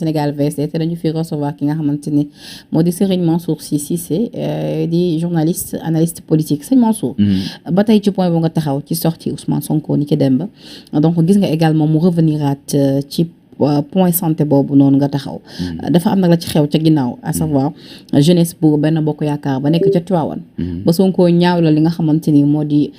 Sénégal VSD te dañu fi recevoir ki nga xamante ni moo di Serigne Mansour Sy Cissé di journaliste analyste politique sëñ Mansour. ba tey ci point bu nga taxaw ci sortie Ousmane Sonko ni ki dem ba donc gis nga également mu reveniraat ci point santé boobu noonu nga taxaw. dafa am nag la ci xew ca ginnaaw à savoir jeunesse bu Benno Bokk Yaakaar ba nekk ca Tivaouane. ba Sonko ñaaw la li nga xamante ni moo di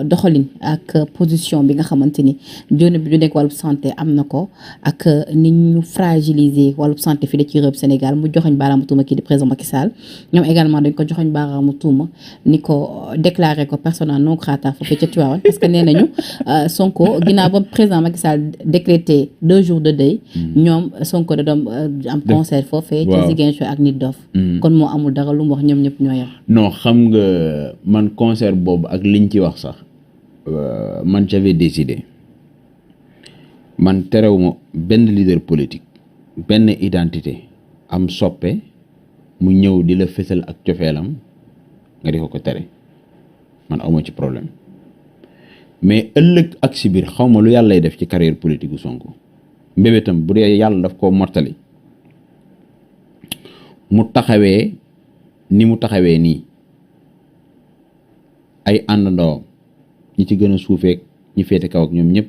doxalin ak position bi nga xamante ni jone bi du nekk wàllub santé am na ko ak ni ñu fragiliser wàllub santé fii da ci réew Sénégal mu joxoñ baaraamu tuuma kii di président Macky Sall ñoom également dañ ko joxoñ baaraamu tuuma ni ko déclaré ko persona non grata foofu ca Tivaouane parce que nee nañu Sonko ginnaaw ba président Macky Sall décrété 2 jours de ñoom Sonko da doon am concert foofee ci Ziguinchor ak Nit Dof kon moo amul dara lu mu wax ñoom ñëpp ñoo yem. non xam nga man concert boobu ak liñ ci wax sax man j'avais décidé man terewuma benn leader politique benn identité am soppe mu ñëw di la fësal ak cofeelam nga di ko tere man awma ci problème mais ëllëg ak si biir xaw ma lu yàlla lay def ci carrière politique gu Sonko mbébétam bu dee yàlla daf koo mortali mu taxawee ni mu taxawee nii ay àndandoo ñi ci gën a suufeek ñi féete kaw ak ñoom ñëpp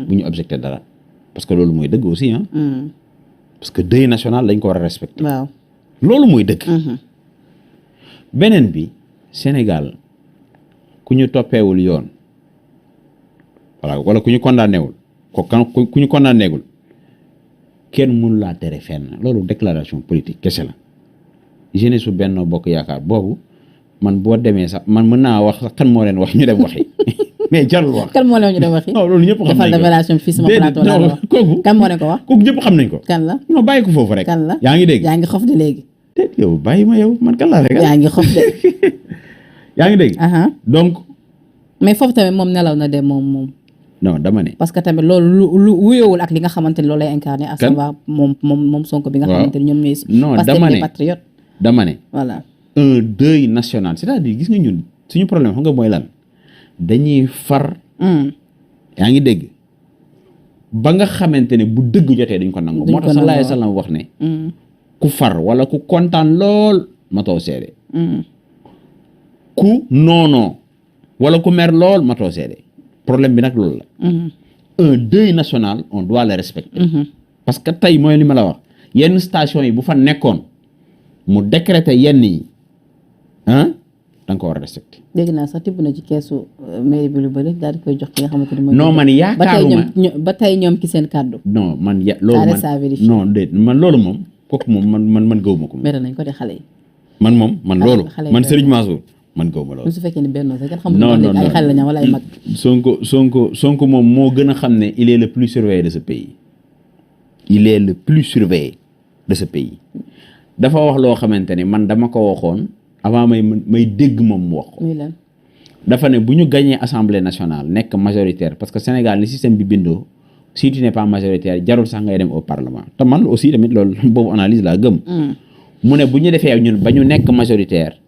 bu ñu objecté dara parce que loolu mooy dëgg aussi parce que deuil national dañ ko war a respecter waaw loolu mooy dëgg beneen bi Sénégal ku ñu toppeewul yoon wala ku ñu condamné wul ku ñu condamné wul kenn mënu laa tere fenn loolu déclaration politique kese la jeunesse su Benno Bokk Yaakaar boobu man boo demee sax man mën naa wax sax kan moo leen wax ñu dem waxi mais jarul wax. kan moo leen ñu dem waxi. non loolu ñëpp xam nañ ko defal révélation fii sama plateau laa wax kooku kan moo leen ko wax. kooku ñëpp xam nañ ko. kan la non bàyyi ko foofu rek. kan la yaa ngi dégg yaa ngi xof de léegi. déet yow bàyyi ma yow man kan laa rek. yaa ngi xof de. yaa ngi dégg. donc. mais foofu tamit moom nelaw na de moom. non dama ne. parce que tamit loolu lu wuyoowul ak li nga xamante ni loolu lay incarné. à savoir moom Sonko bi nga xamante ni ñoom ñooy. non dama ne patriote. dama ne. voilà un deuil national c'est-à-dire gis nga ñun suñu problème xam nga mooy lan dañuy far. yaa ngi dégg ba nga xamante ne bu dëgg jotee duñ ko nangu. moo tax sallallahu alayhi wa sallam wax ne. ku far wala ku kontaan lool matoo seede. ku noonoo wala ku mer lool matoo seede. problème bi nag loolu la. un deuil national on doit le respecter. parce que tey mooy li ma la wax yenn station yi bu fa nekkoon mu décréter yenn yi da nga ko war a respecter. dégg naa sax tibb na ci keesu mairie bi lu bëri daal di koy jox ki nga xamante ni mooy. non man yaakaaruma ba tey ñoom ki seen kàddu. non man loolu man non déet man loolu moom kooku moom man gëwuma ko. mere nañ ko de xale yi. man loolu man Serigne Mansour man gëwuma loolu. su fekkee ne benn sax kenn xamul ay xale la ñu wala ay mag. Sonko moom moo gën a xam ne il est le plus surveillé de ce pays. il est le plus surveillé de ce pays. dafa wax loo xamante ne man dama ko waxoon avant may dégg moom mu wax ko. dafa ne bu ñu gagné assemblée nationale nekk majoritaire parce que Sénégal ni système bi bindoo si tu n'es pas majoritaire jarul sax ngay dem au parlement te man aussi tamit loolu boobu analyse laa gëm. mu ne bu ñu defee ñun ba ñu nekk majoritaire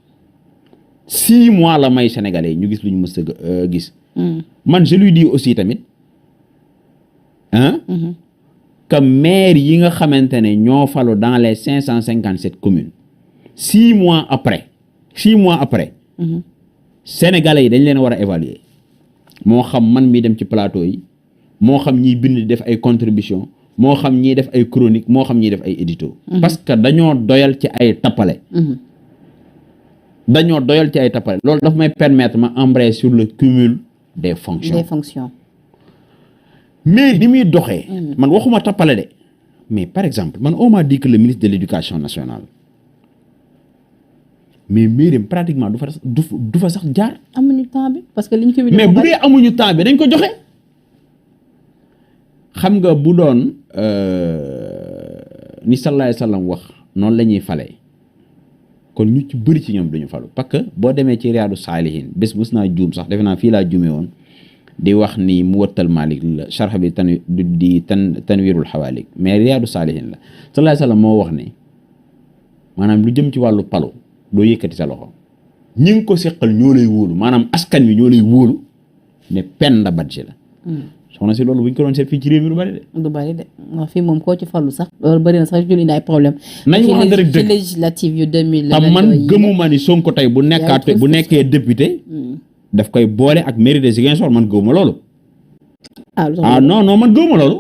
6 mois la may sénégalais ñu gis lu ñu mës a gis. man je lui dis aussi tamit que maire yi nga xamante ne ñoo falu dans les 557 communes 6 mois après sénégalais yi dañ leen war a évaluer moo xam man mi dem ci plateau yi moo xam ñiy bind di def ay contribution moo xam ñiy def ay chronique moo xam ñiy def ay édito parce que dañoo doyal ci ay tappale loolu daf may permettre ma embrayer sur le cumul des fonctions mais ni muy doxee man waxuma tappale de mais par exemple man on m'a dit que le ministre de l'éducation nationale mais mairie pratiquement du fa sax jaar. amuñu temps bi parce que liñ ko. mais bu dee amuñu temps bi dañ ko joxe. xam nga bu doon ni sallallahu alayhi wa sallam wax noonu la ñuy fale kon ñu ci bëri ci ñoom duñu falu parce que boo demee ci Riyadu Saalihin bés naa juum sax defe naa fii laa juumee woon di wax ni mu wattal Malik la sharh bi tanwirul xawaalik mais Riyadu Saalihin la sallallahu alayhi wa sallam moo wax ne maanaam lu jëm ci wàllu palu. doo yëkkati sa loxo ñi ngi ko seqal ñoo lay wóolu maanaam askan wi ñoo lay wóolu ne Penda Badji la soxna si loolu bu ñu ko doon seet fii ci réew mi du bari de. du bari de wax fii moom koo ci fallu sax loolu bari na sax jul indi ay problème nañu waxante rek dëgg ci législative yu 2000 xam man gëmuma ni Sonko tey bu nekkaate bu nekkee député daf koy boole ak mairie de Ziguinchor man gëmuma loolu. ah non non man gëmuma loolu.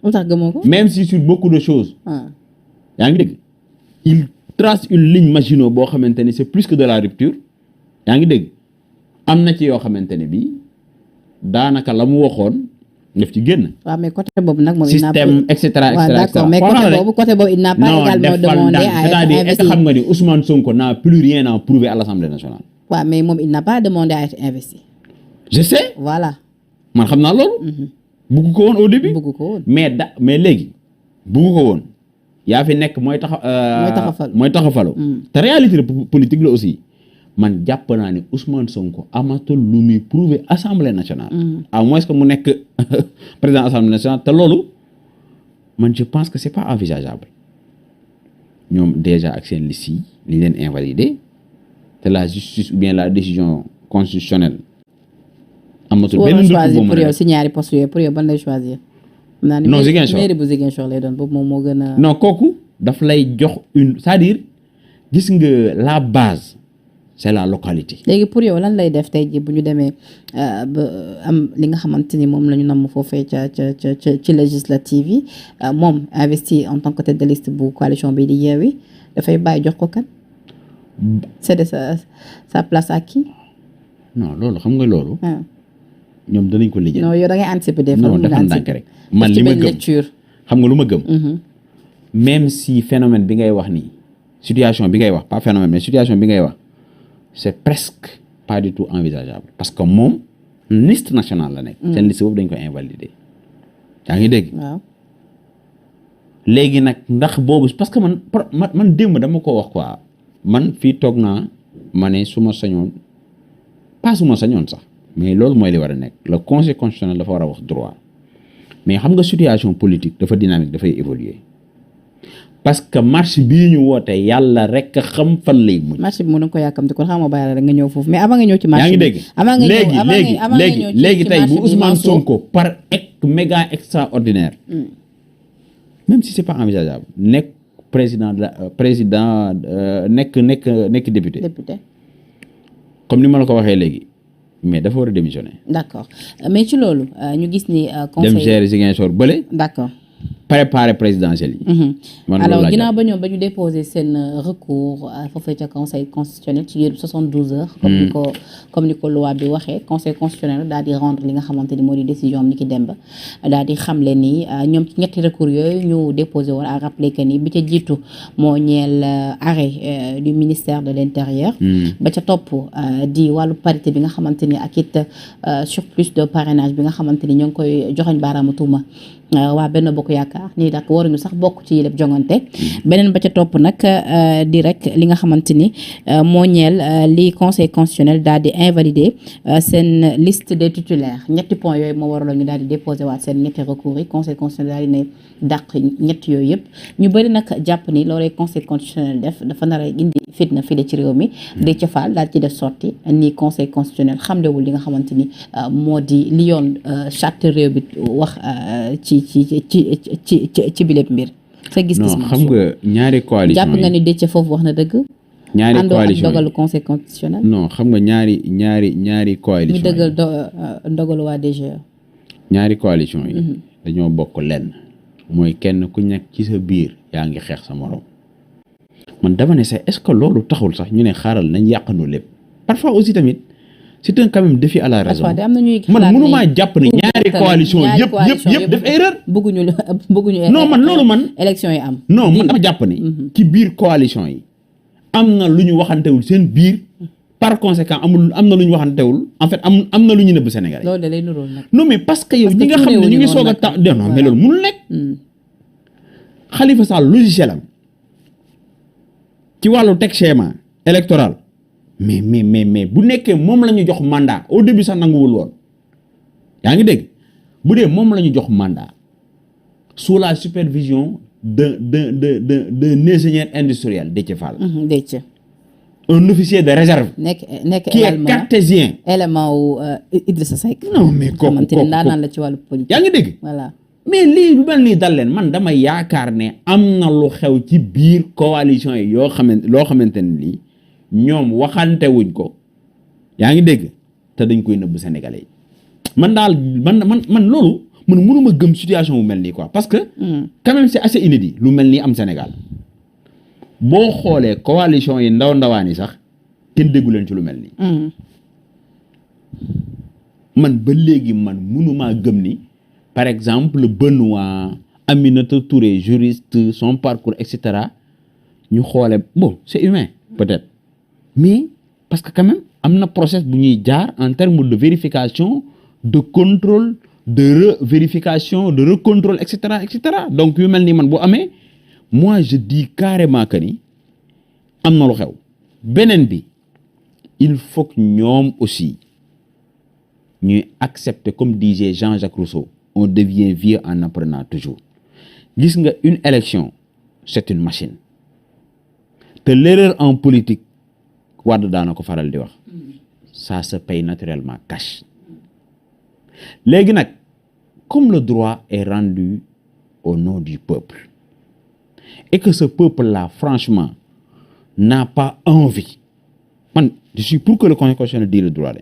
lu tax gëmoo ko. même si sur beaucoup de choses. yaa ngi dégg il trace une ligne Maginot boo xamante ni c'est plus que de la rupture. yaa ngi dégg am na ci yoo xamante ne bii daanaka la mu waxoon daf ci génn. waaw mais côté boobu nag moom. système et cetera et cetera. d'accord mais côté boobu il n'a pas également demandé à être c'est-à-dire est-ce que xam nga ni Ousmane Sonko n'a plus rien à prouver à l'Assemblée nationale. waaw mais moom il n'a pas demandé à être investi. je sais. voilà. man xam naa loolu. bugg ko woon au début. bugg ko woon mais léegi bugg ko woon yaa fi nekk mooy taxafalu. te réalité politique la aussi. man jàpp naa ne Ousmane Sonko amatul lu muy prouver assemblée nationale. à moins que mu nekk président assemblée nationale te loolu man je pense que c'est pas envisageable ñoom déjà ak seen liste yi li leen invalidé te la justice ou bien la décision constitutionnelle. amatul benn choisir pour yow si ñaari postes yooyu pour yow ban lay choisir. non Ziguinchor mairie bu Ziguinchor lay doon boobu moom moo gën a. non kooku daf lay jox c'est-à-dire gis nga la base. c'est la localité. léegi pour yow lan lay def tey jii bu ñu demee ba am li nga xamante ni moom la ñu namm foofee ci législative yi moom investi en tant que tête de liste bu coalition bi di Yewwi dafay bàyyi jox ko kan. céder sa place à qui. non loolu xam nga loolu. ñoom danañ ko lijjanti. non yow da ngay anticiper des fois. non dafa ndànk rek. man li ma gëm xam nga lu ma gëm. même si phénomène bi ngay wax nii situation bi ngay wax pas phénomène mais situation bi ngay wax. c'est presque pas du tout envisageable parce que moom liste nationale la nekk. seen liste boobu dañ ko invalider. yaa ngi dégg. waaw léegi nag ndax boobu parce que man démb dama ko wax quoi man fii toog naa ma ne su ma sañoon pas su ma sañoon sax mais loolu mooy li war a nekk le conseil constitutionnel dafa war a wax droit mais xam nga situation politique dafa dynamique dafay évoluer. parce que marche bii ñu woote yàlla rek a xam fan lay mujj. marche bi mën na ko yàkkamti kon xam nga bàyyi rek nga ñëw foofu mais avant nga ñëw ci marche bi. yaa ngi dégg léegi tey bu Ousmane Sonko par méga extraordinaire. même si c'est pas envisageable nekk président nekk député. comme ni ma la ko waxee léegi mais dafa war a démissionner. d'accord mais ci loolu ñu gis ni. conseil dem gérer Ziguinchor bële. d'accord. préparer présidentielle yi. alors ginnaaw ba ñoom ba ñu déposer seen recours foofee ca conseil constitutionnel ci yëpp 72 heures. comme ni ko loi bi waxee conseil constitutionnel daal di rendre li nga xamante ni moo di décision am ni ki dem ba daal di xamle ni ñoom ci ñetti recours yooyu ñu déposé woon à rappeler que ni bi ca jiitu moo ñeel arrêt du ministère de l'intérieur. ba ca topp di wàllu parité bi nga xamante ni ak it surplus de parrainage bi nga xamante ni ñoo ngi koy joxoñ baaraamu tuuma. waa benn bokk yaakaar nii dak waruñu sax bokk ci yëleb jongante beneen ba ca topp nag di rek li nga xamante ni moo ñeel li conseil constitutionnel daal di invalider seen liste des titulaires ñetti points yooyu moo waraloon ñu daal di déposer waat seen ñetti recours yi conseil constitutionnel daal di ne dàq ñetti yooyu yëpp ñu bëri nag jàpp ni loolee conseil constitutionnel def dafa nar a indi fitna fii ci réew mi di ca faal daal ci def sorti ni conseil constitutionnel xamlewul li nga xamante ni moo di li yoon charte réew bi wax ci biléb mbir sa gis-gis non xam nga ñaari coalition jàpp nga ni Déthié foofu wax na dëgg ñaari coalition ak dogalu conseil constitutionnel non xam nga ñaari coalition mi dëggal ndogalu waa DGE ñaari coalition yi dañoo bokk lenn mooy kenn ku nekk ci sa biir yaa ngi xeex sa morom man dama ne sax est-ce que loolu taxul sax ñu ne xaaral nañ yàqandoo lépp parfois aussi tamit c'est un quand même défi à la raison man mënumaa jàpp ne ñaari coalition yëpp def erreur bëgguñu non man loolu man élection yi am non man dama jàpp ne ci biir coalition yi am na lu ñu waxantewul seen biir par conséquent am na lu ñu waxantewul en fait am na lu ñu nëbb Sénégal loolu da lay nuróol nag non mais parce que yow ñi nga xam ne ñu ngi soog a tax non mais loolu mënul nekk Khalifa Sall logiciel am ci wàllu teg schéma électoral mais bu nekkee moom la ñu jox mandat au début sax nanguwul woon yaa ngi dégg bu dee moom la ñu jox mandat sous la supervision d'un ingénieur industriel Déthié Fall. Déthié. un officier de réserve nekk qui est cartésien. élément wu Idrissa Seck. non mais kooku xamante ne daanaan la ci wàllu politique. yaa ngi dégg. voilà. mais lii lu mel nii dal leen man dama yaakaar ne am na lu xew ci biir coalition yi loo xamante ne lii ñoom waxante wuñ ko yaa ngi dégg te dañ koy nëbb Sénégalais yi man daal man loolu man mënuma gëm situation bu mel nii quoi parce que quand même c'est assez inédit lu mel nii am Sénégal boo xoolee coalition yi ndawaan yi sax kenn déggu leen ci lu mel nii man ba léegi man mënumaa gëm ni par exemple Benoît Aminata Touré juriste son parcours et cetera ñu xoole bon c'est humain peut-être mais parce que quand même am na process bu ñuy jaar en termes de vérification de contrôle de revérification de recontrôle et cetera donc yu mel ni man bu amee moi je dis carrément que ni am na lu xew beneen bi il faut que ñoom aussi ñuy accepter comme disait Jean-Jacques Rousseau on devient vieux en apprenant toujours gis nga une élection c'est une machine te l'erreur en politique Wade daana ko faral di wax ça se paye naturellement cash léegi nag comme le droit est rendu au nom du peuple et que ce peuple-là franchement n'a pas envie man je suis pour que le Conseil constitutionnel dise le droit